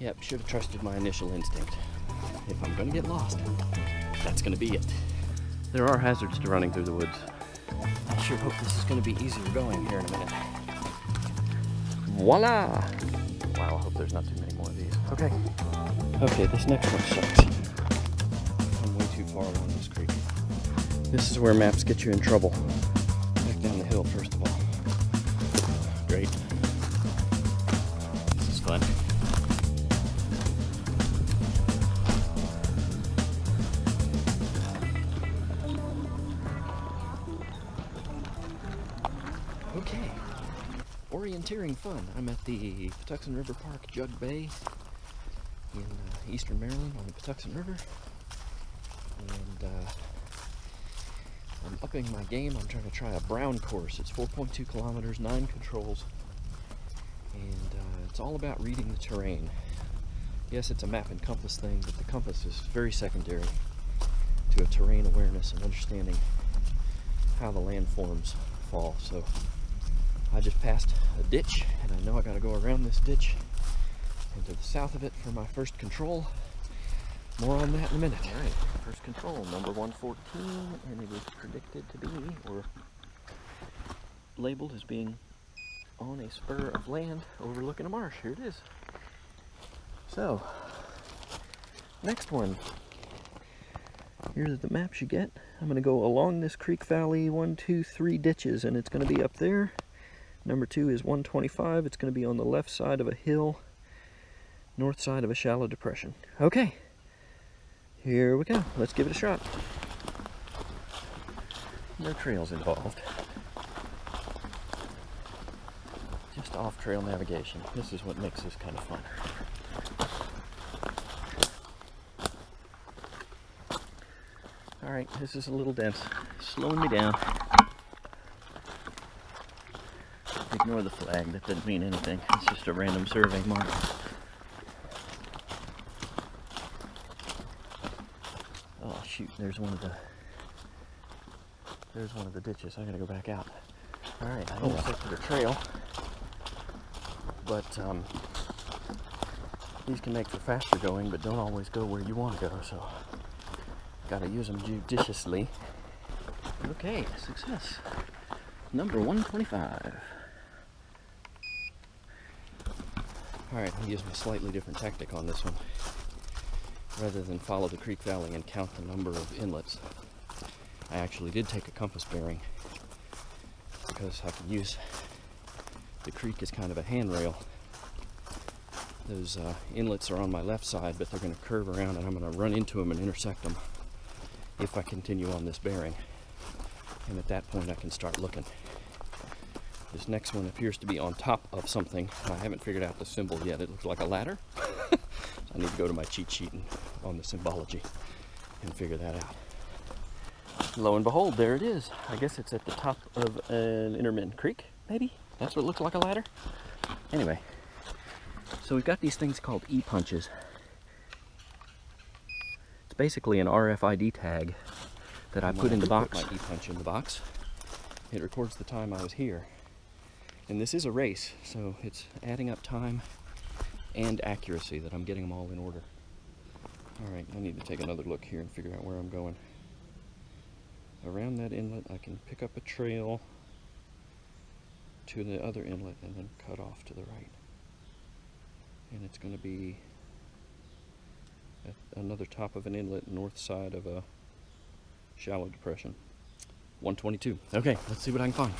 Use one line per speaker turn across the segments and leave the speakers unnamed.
Yep, should have trusted my initial instinct. If I'm gonna get lost, that's gonna be it. There are hazards to running through the woods. I sure hope this is gonna be easier going here in a minute. Voila! Wow, I hope there's not too many more of these. Okay. Okay, this next one sucks. I'm way too far along this creek. This is where maps get you in trouble. Back down the hill, first of all. Great. This is fun. Okay. Orienteering fun. I'm at the Patuxent River Park, Jug Bay in eastern Maryland on the Patuxent River. And I'm upping my game. I'm trying to try a brown course. It's 4.2 kilometers, 9 controls. And it's all about reading the terrain. Yes, it's a map and compass thing, but the compass is very secondary to a terrain awareness and understanding how the landforms fall. So I just passed a ditch, and I know I got to go around this ditch and to the south of it for my first control. More on that in a minute. All right, first control, number 114, and it is predicted to be, or labeled as being on a spur of land overlooking a marsh. Here it is. So, next one. Here's the maps you get. I'm going to go along this creek valley, 1, 2, 3 ditches, and it's going to be up there. Number 2 is 125. It's going to be on the left side of a hill, north side of a shallow depression. Okay, here we go. Let's give it a shot. No trails involved. Just off-trail navigation. This is what makes this kind of fun. Alright, this is a little dense. Slowing me down. Ignore the flag, that doesn't mean anything. It's just a random survey mark. Oh shoot, there's one of the ditches. I gotta go back out. Alright, I intersected a trail. But these can make for faster going, but don't always go where you want to go, so gotta use them judiciously. Okay, success. Number 125. Alright, I'll use a slightly different tactic on this one. Rather than follow the creek valley and count the number of inlets, I actually did take a compass bearing because I can use the creek as kind of a handrail. Those inlets are on my left side, but they're going to curve around and I'm going to run into them and intersect them if I continue on this bearing. And at that point I can start looking. This next one appears to be on top of something. I haven't figured out the symbol yet. It looks like a ladder. So I need to go to my cheat sheet on the symbology and figure that out. Lo and behold, there it is. I guess it's at the top of an intermittent creek, maybe? That's what it looks like, a ladder? Anyway, so we've got these things called E-punches. It's basically an RFID tag that I put in the box. Put my E-punch in the box. It records the time I was here. And this is a race, so it's adding up time and accuracy that I'm getting them all in order. Alright, I need to take another look here and figure out where I'm going. Around that inlet I can pick up a trail to the other inlet and then cut off to the right. And it's going to be at another top of an inlet, north side of a shallow depression. 122. Okay, let's see what I can find.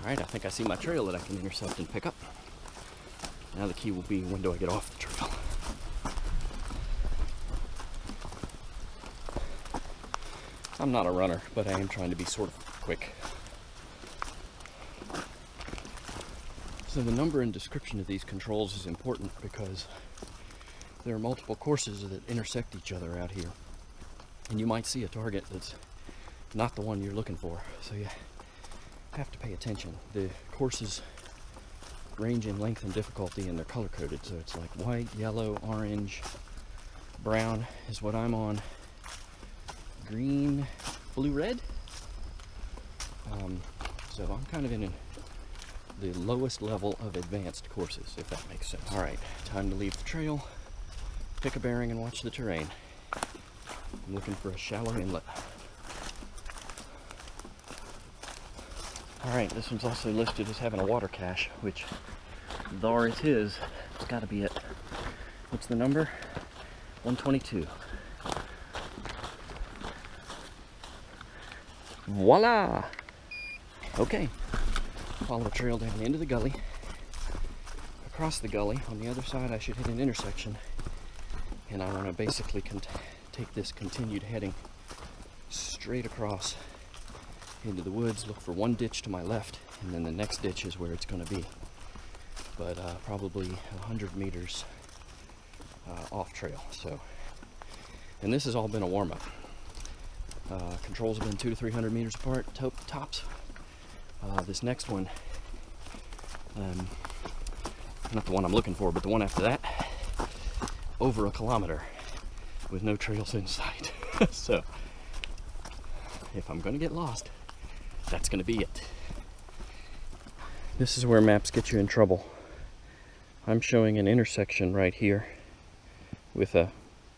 Alright, I think I see my trail that I can intercept and pick up. Now the key will be, when do I get off the trail? I'm not a runner, but I am trying to be sort of quick. So the number and description of these controls is important because there are multiple courses that intersect each other out here. And you might see a target that's not the one you're looking for. So you have to pay attention. The courses range in length and difficulty, and they're color coded, so it's like white, yellow, orange, Brown is what I'm on. Green, blue, red. So I'm kind of in the lowest level of advanced courses, if that makes sense. All right, time to leave the trail, pick a bearing, and watch the terrain. I'm looking for a shallow inlet. All right, this one's also listed as having a water cache, which, there it is, it's got to be it. What's the number? 122. Voila! Okay, follow the trail down into the gully. Across the gully, on the other side I should hit an intersection, and I want to basically take this continued heading straight across into the woods, look for one ditch to my left, and then the next ditch is where it's going to be. But probably 100 meters off trail. So, and this has all been a warm-up. Controls have been 200 to 300 meters apart, tops. This next one, not the one I'm looking for, but the one after that, over 1 kilometer with no trails in sight. So, if I'm going to get lost, that's going to be it. This is where maps get you in trouble. I'm showing an intersection right here with a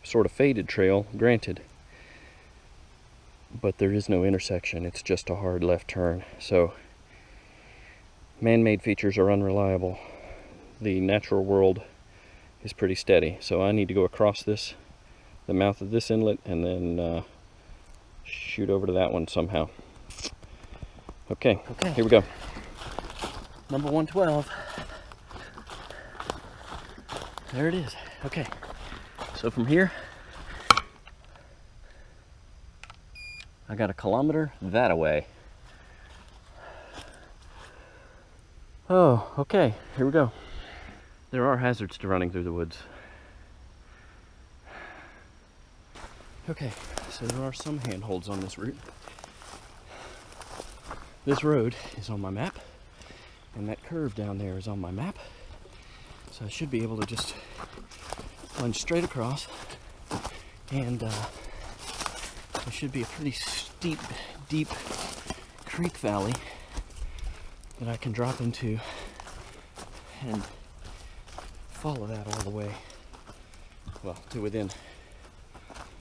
sort of faded trail, granted, but there is no intersection. It's just a hard left turn. So man-made features are unreliable. The natural world is pretty steady. So I need to go across this, the mouth of this inlet, and then shoot over to that one somehow. Okay, here we go. Number 112. There it is. Okay, so from here, I got 1 kilometer that away. Oh, okay, here we go. There are hazards to running through the woods. Okay, so there are some handholds on this route. This road is on my map, and that curve down there is on my map. So I should be able to just plunge straight across, and there should be a pretty steep, deep creek valley that I can drop into and follow that all the way, well, to within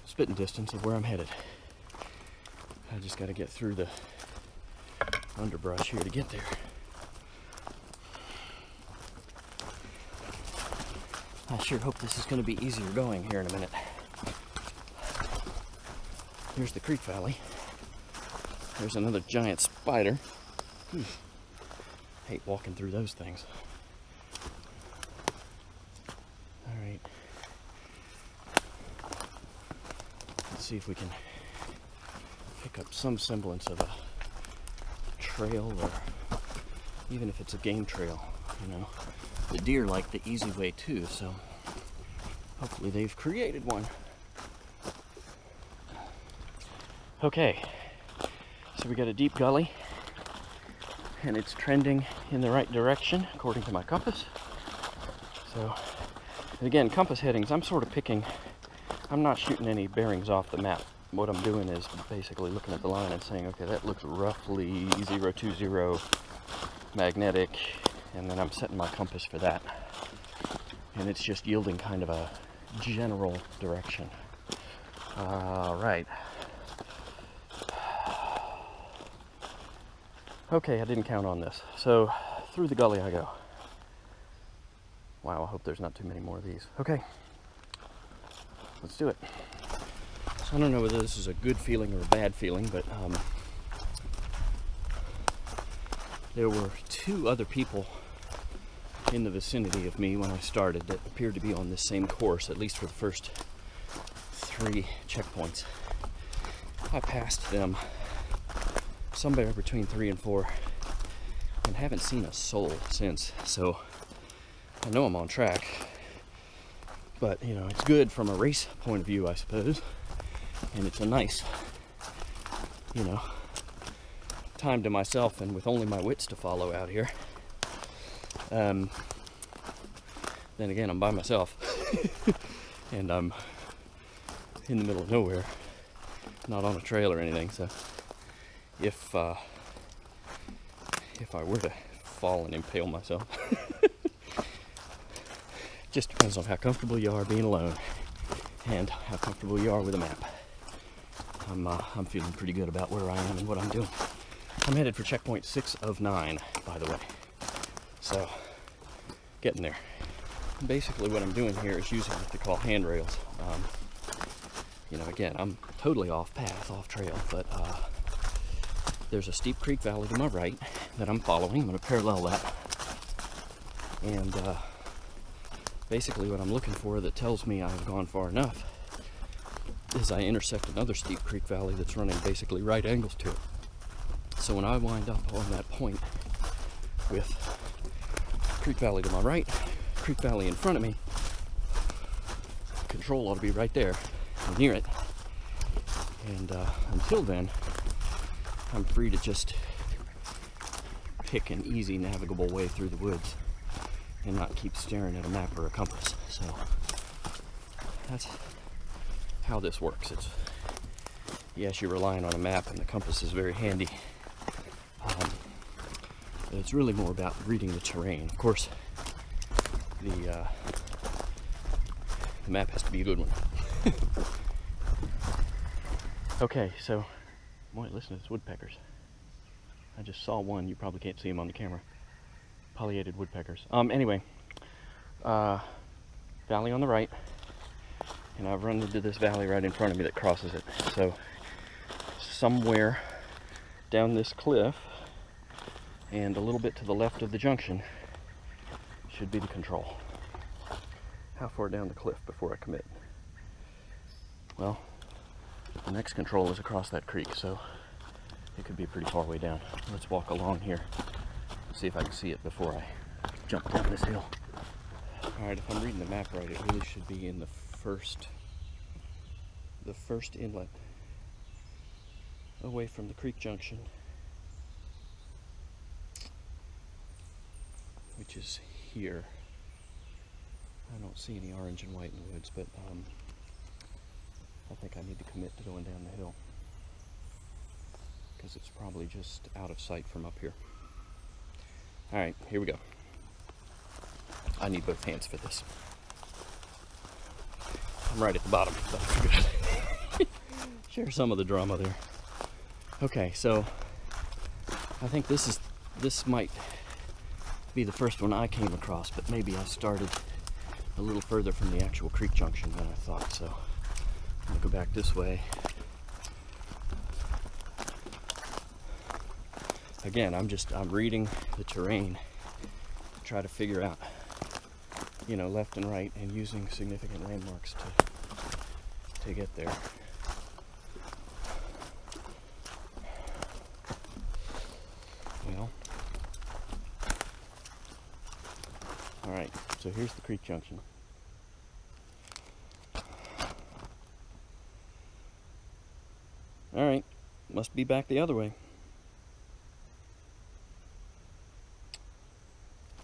spitting distance of where I'm headed. I just got to get through the underbrush here to get there. I sure hope this is going to be easier going here in a minute. Here's the creek valley. There's another giant spider. Hate walking through those things. Alright. Let's see if we can pick up some semblance of a trail, or even if it's a game trail, you know. The deer like the easy way too, so hopefully they've created one. Okay, so we got a deep gully, and it's trending in the right direction according to my compass. So, and again, compass headings, I'm sort of picking, I'm not shooting any bearings off the map. What I'm doing is basically looking at the line and saying, okay, that looks roughly 020 magnetic, and then I'm setting my compass for that. And it's just yielding kind of a general direction. Right. Okay, I didn't count on this. So, through the gully I go. Wow, I hope there's not too many more of these. Okay, let's do it. So I don't know whether this is a good feeling or a bad feeling, but there were 2 other people in the vicinity of me when I started that appeared to be on this same course, at least for the first 3 checkpoints. I passed them somewhere between 3 and 4 and haven't seen a soul since, so I know I'm on track. But, you know, it's good from a race point of view, I suppose, and it's a nice, you know, time to myself and with only my wits to follow out here. Then again, I'm by myself and I'm in the middle of nowhere, not on a trail or anything, so if I were to fall and impale myself, just depends on how comfortable you are being alone and how comfortable you are with a map. I'm feeling pretty good about where I am and what I'm doing. I'm headed for checkpoint 6 of 9, by the way. So, getting there. Basically what I'm doing here is using what they call handrails. You know, again, I'm totally off path, off trail, but there's a steep creek valley to my right that I'm following. I'm going to parallel that. And basically what I'm looking for that tells me I've gone far enough is I intersect another steep creek valley that's running basically right angles to it. So when I wind up on that point with creek valley to my right, creek valley in front of me, control ought to be right there, near it. And until then, I'm free to just pick an easy navigable way through the woods and not keep staring at a map or a compass. So that's how this works. It's, yes, you're relying on a map and the compass is very handy. But it's really more about reading the terrain. Of course, the map has to be a good one. Okay, so, boy, listen to these woodpeckers. I just saw one. You probably can't see them on the camera. Pileated woodpeckers. Anyway, valley on the right, and I've run into this valley right in front of me that crosses it. So, somewhere down this cliff, and a little bit to the left of the junction, should be the control. How far down the cliff before I commit? Well, the next control is across that creek, so it could be pretty far way down. Let's walk along here, see if I can see it before I jump down this hill. Alright, if I'm reading the map right, it really should be in the first inlet away from the creek junction, which is here. I don't see any orange and white in the woods, but I think I need to commit to going down the hill because it's probably just out of sight from up here. Alright, here we go. I need both hands for this. I'm right at the bottom, but I figured I'd share some of the drama there. Okay, so I think this might be the first one I came across, but maybe I started a little further from the actual creek junction than I thought, so I'm gonna go back this way. Again, I'm reading the terrain to try to figure out, you know, left and right, and using significant landmarks to get there. Well, all right, so here's the creek junction. All right, must be back the other way.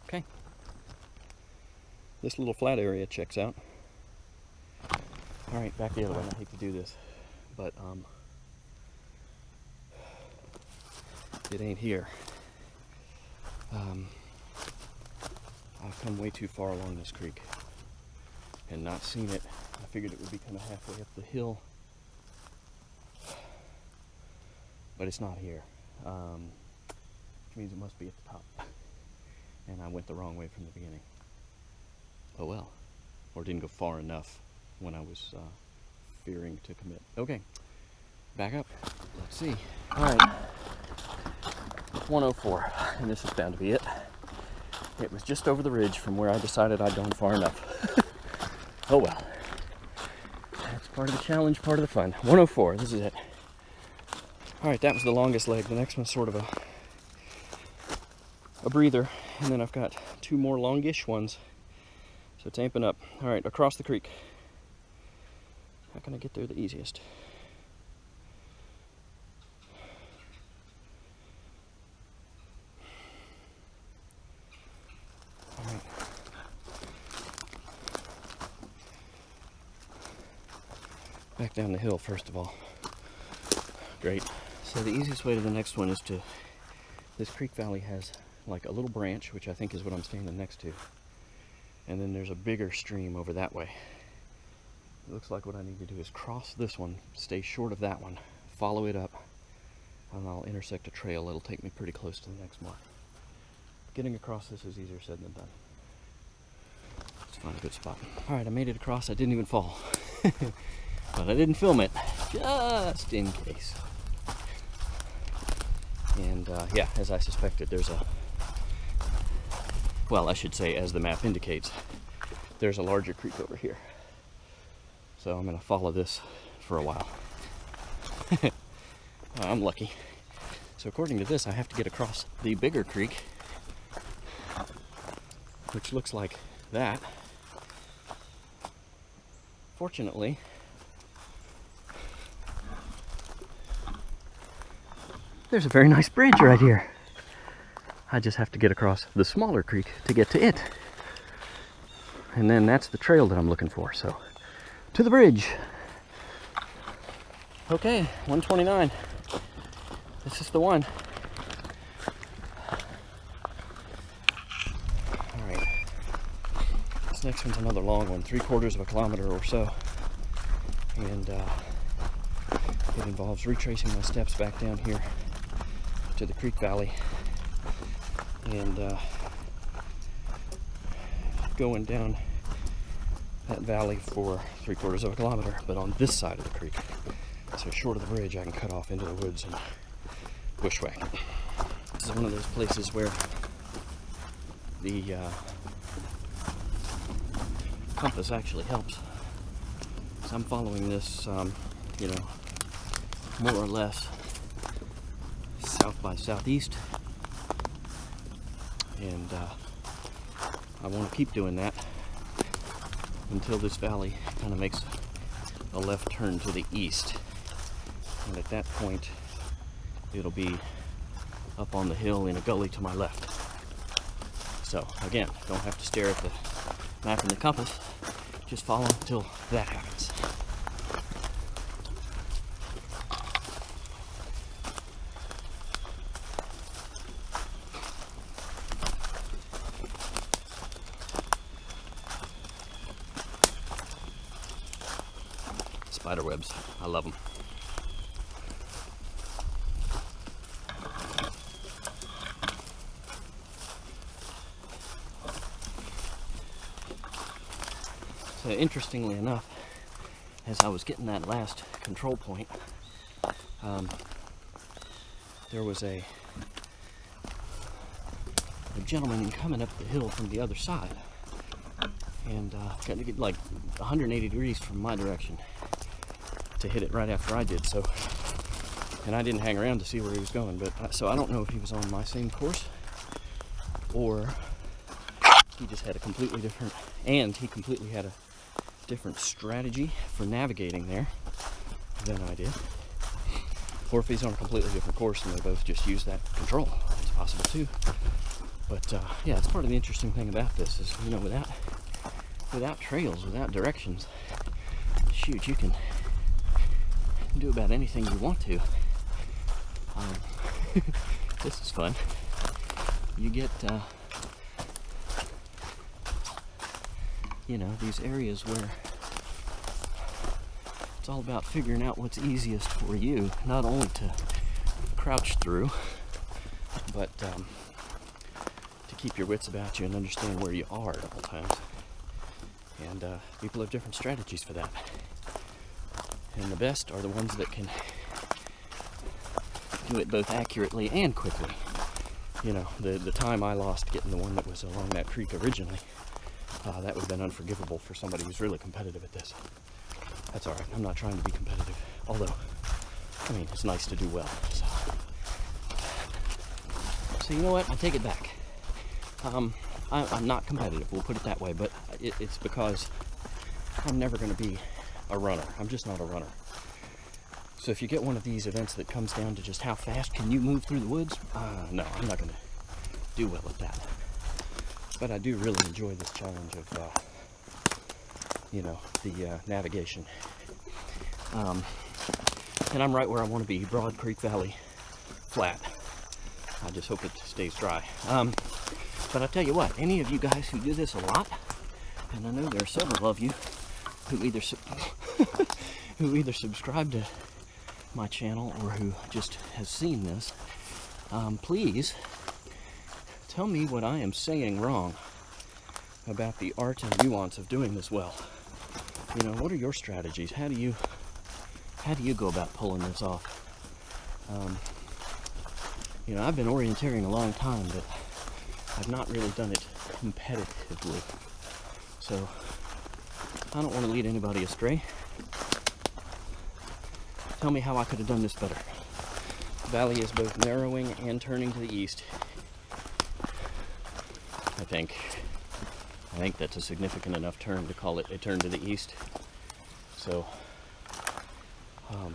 Okay. This little flat area checks out. All right, back the other way. I hate to do this, but it ain't here. I've come way too far along this creek and not seen it. I figured it would be kind of halfway up the hill, but it's not here, which means it must be at the top. And I went the wrong way from the beginning. Oh well, or didn't go far enough when I was fearing to commit. Okay, back up. Let's see. All right, 104, and this is bound to be it. It was just over the ridge from where I decided I'd gone far enough. Oh well, that's part of the challenge, part of the fun. 104, this is it. All right, that was the longest leg. The next one's sort of a breather, and then I've got two more longish ones, so it's amping up. All right, across the creek. How can I get there the easiest? All right. back down the hill first of all. Great. So the easiest way to the next one is to, this creek valley has like a little branch, which I think is what I'm standing next to. And then there's a bigger stream over that way. It looks like what I need to do is cross this one, stay short of that one, follow it up, and I'll intersect a trail. It'll take me pretty close to the next mark. Getting across this is easier said than done. Let's find a good spot. Alright, I made it across. I didn't even fall. But I didn't film it, just in case. And yeah, as I suspected, there's a, well, I should say, as the map indicates, there's a larger creek over here. So I'm going to follow this for a while. I'm lucky. So according to this, I have to get across the bigger creek, which looks like that. Fortunately, there's a very nice bridge right here. I just have to get across the smaller creek to get to it. And then that's the trail that I'm looking for, so to the bridge. Okay, 129. This is the one. Alright. This next one's another long one, 3/4 of a kilometer or so. And it involves retracing my steps back down here to the creek valley and going down that valley for 3/4 of a kilometer, but on this side of the creek. So short of the bridge, I can cut off into the woods and bushwhack. This is one of those places where the compass actually helps. So I'm following this, you know, more or less south by southeast, and I want to keep doing that until this valley kind of makes a left turn to the east, and at that point it'll be up on the hill in a gully to my left. So again, don't have to stare at the map and the compass, just follow until that happens. Spider webs, I love them. So interestingly enough, as I was getting that last control point, there was a gentleman coming up the hill from the other side, and got to get like 180 degrees from my direction to hit it right after I did. So, and I didn't hang around to see where he was going, but so I don't know if he was on my same course or he just had a completely different, and he completely had a different strategy for navigating there than I did, or if he's on a completely different course and they both just use that control. It's possible too. But yeah, it's part of the interesting thing about this is, you know, without trails, without directions, shoot, you can do about anything you want to. This is fun. You get you know, these areas where it's all about figuring out what's easiest for you, not only to crouch through, but to keep your wits about you and understand where you are at all times. And people have different strategies for that. And the best are the ones that can do it both accurately and quickly. You know, the time I lost getting the one that was along that creek originally, that would have been unforgivable for somebody who's really competitive at this. That's alright, I'm not trying to be competitive. Although, I mean, it's nice to do well. So you know what, I take it back. I'm not competitive, we'll put it that way, but it's because I'm never going to be a runner. I'm just not a runner. So if you get one of these events that comes down to just how fast can you move through the woods, no, I'm not going to do well at that. But I do really enjoy this challenge of, you know, the navigation. And I'm right where I want to be, Broad Creek Valley, flat. I just hope it stays dry. But I tell you what, any of you guys who do this a lot, and I know there are several of you who either who either subscribe to my channel or who just has seen this, please tell me what I am saying wrong about the art and nuance of doing this well. You know, what are your strategies? How do you go about pulling this off? You know, I've been orienteering a long time, but I've not really done it competitively. So I don't want to lead anybody astray. Tell me how I could have done this better. The valley is both narrowing and turning to the east. I think that's a significant enough turn to call it a turn to the east. So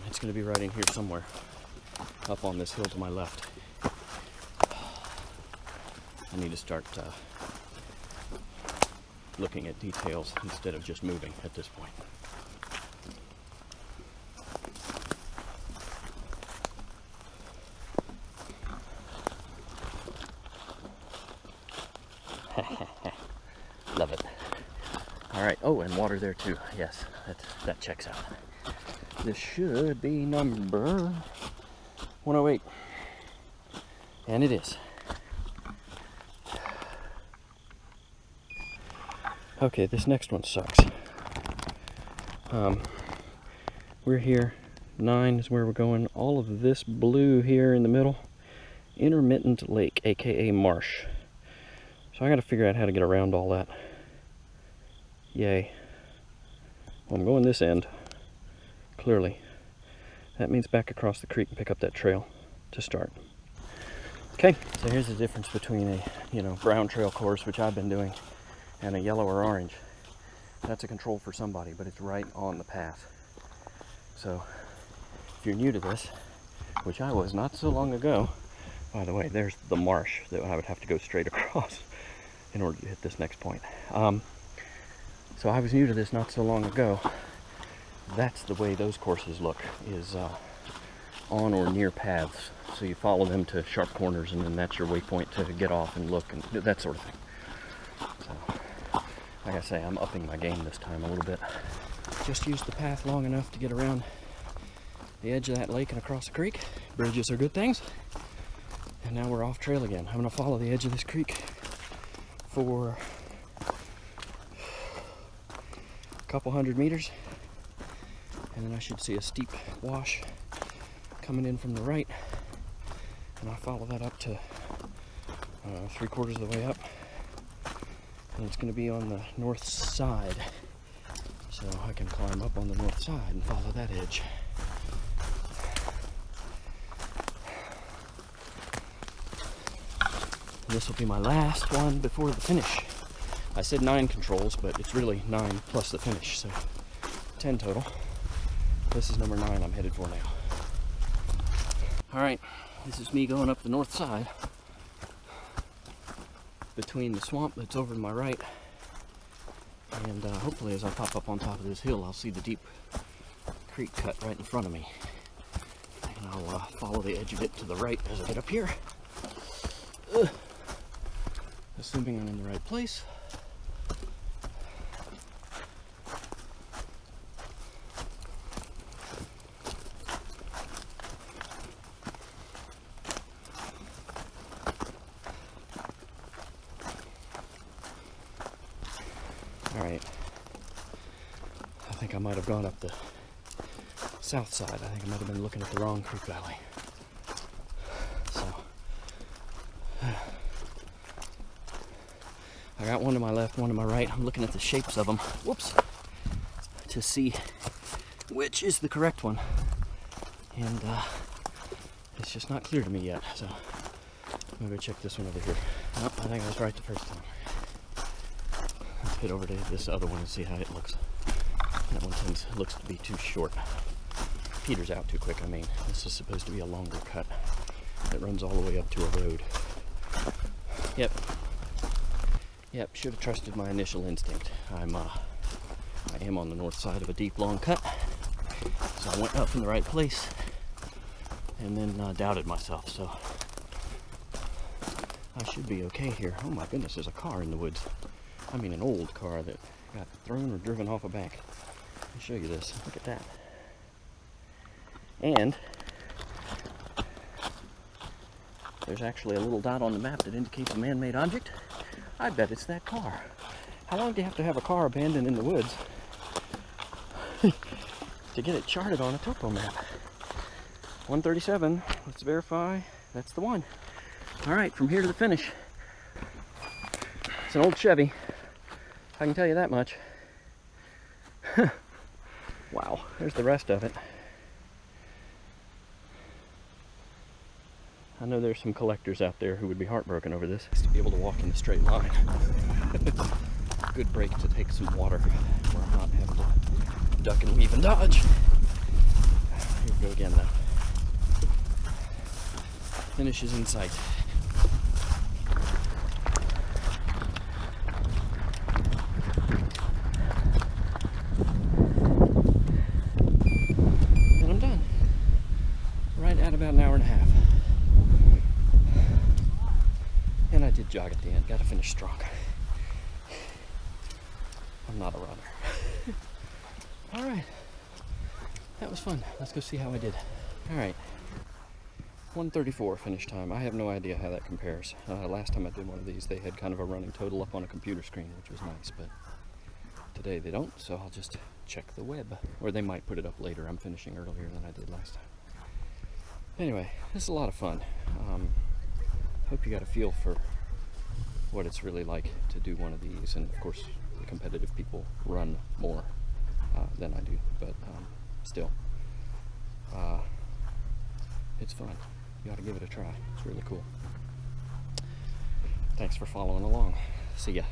it's going to be right in here somewhere, up on this hill to my left. I need to start looking at details instead of just moving at this point. Love it. All right. Oh, and water there too. Yes, that checks out. This should be number 108. And it is. Okay, this next one sucks. We're here. 9 is where we're going. All of this blue here in the middle, intermittent lake, aka marsh. So I got to figure out how to get around all that. Yay. Well, I'm going this end, clearly. That means back across the creek and pick up that trail to start. Okay, so here's the difference between a, brown trail course, which I've been doing, and a yellow or orange. That's a control for somebody, but it's right on the path. So if you're new to this, which I was not so long ago, by the way, there's the marsh that I would have to go straight across in order to hit this next point. So I was new to this not so long ago. That's the way those courses look, is on or near paths. So you follow them to sharp corners, and then that's your waypoint to get off and look and that sort of thing. So, like I say, I'm upping my game this time a little bit. Just used the path long enough to get around the edge of that lake and across the creek. Bridges are good things. And now we're off trail again. I'm going to follow the edge of this creek for a couple hundred meters, and then I should see a steep wash coming in from the right, and I'll follow that up to 3/4 of the way up, and it's going to be on the north side, so I can climb up on the north side and follow that edge. This will be my last one before the finish. I said 9 controls, but it's really 9 plus the finish, so 10 total. This is number 9 I'm headed for now. Alright, this is me going up the north side between the swamp that's over to my right, and hopefully as I pop up on top of this hill I'll see the deep creek cut right in front of me, and I'll follow the edge of it to the right as I get up here. Assuming I'm in the right place. Alright. I think I might have gone up the south side. I think I might have been looking at the wrong creek valley. So I got one to my left, one to my right. I'm looking at the shapes of them, whoops, to see which is the correct one. And it's just not clear to me yet, so I'm gonna go check this one over here. Nope, I think I was right the first time. Let's head over to this other one and see how it looks. That one looks to be too short. Peters out too quick, I mean. This is supposed to be a longer cut that runs all the way up to a road. Yep, should have trusted my initial instinct. I am on the north side of a deep, long cut, So I went up in the right place and then doubted myself. So I should be okay here. Oh my goodness, there's a car in the woods. I mean an old car that got thrown or driven off a bank. Let me show you this. Look at that. And there's actually a little dot on the map that indicates a man-made object. I bet it's that car. How long do you have a car abandoned in the woods to get it charted on a topo map? 137. Let's verify. That's the one. All right, from here to the finish. It's an old Chevy. I can tell you that much. Wow, there's the rest of it. I know there's some collectors out there who would be heartbroken over this. To be able to walk in a straight line. Good break to take some water where I'm not having to duck and weave and dodge. Here we go again though. Finish is in sight. And I'm done. Right at about an hour and a half. And I did jog at the end. Gotta finish strong. I'm not a runner. Alright. That was fun. Let's go see how I did. Alright. 1:34 finish time. I have no idea how that compares. Last time I did one of these, they had kind of a running total up on a computer screen, which was nice, but today they don't, so I'll just check the web. Or they might put it up later. I'm finishing earlier than I did last time. Anyway, this is a lot of fun. Hope you got a feel for what it's really like to do one of these, and of course the competitive people run more than I do, but still, it's fun. You ought to give it a try. It's really cool. Thanks for following along. See ya.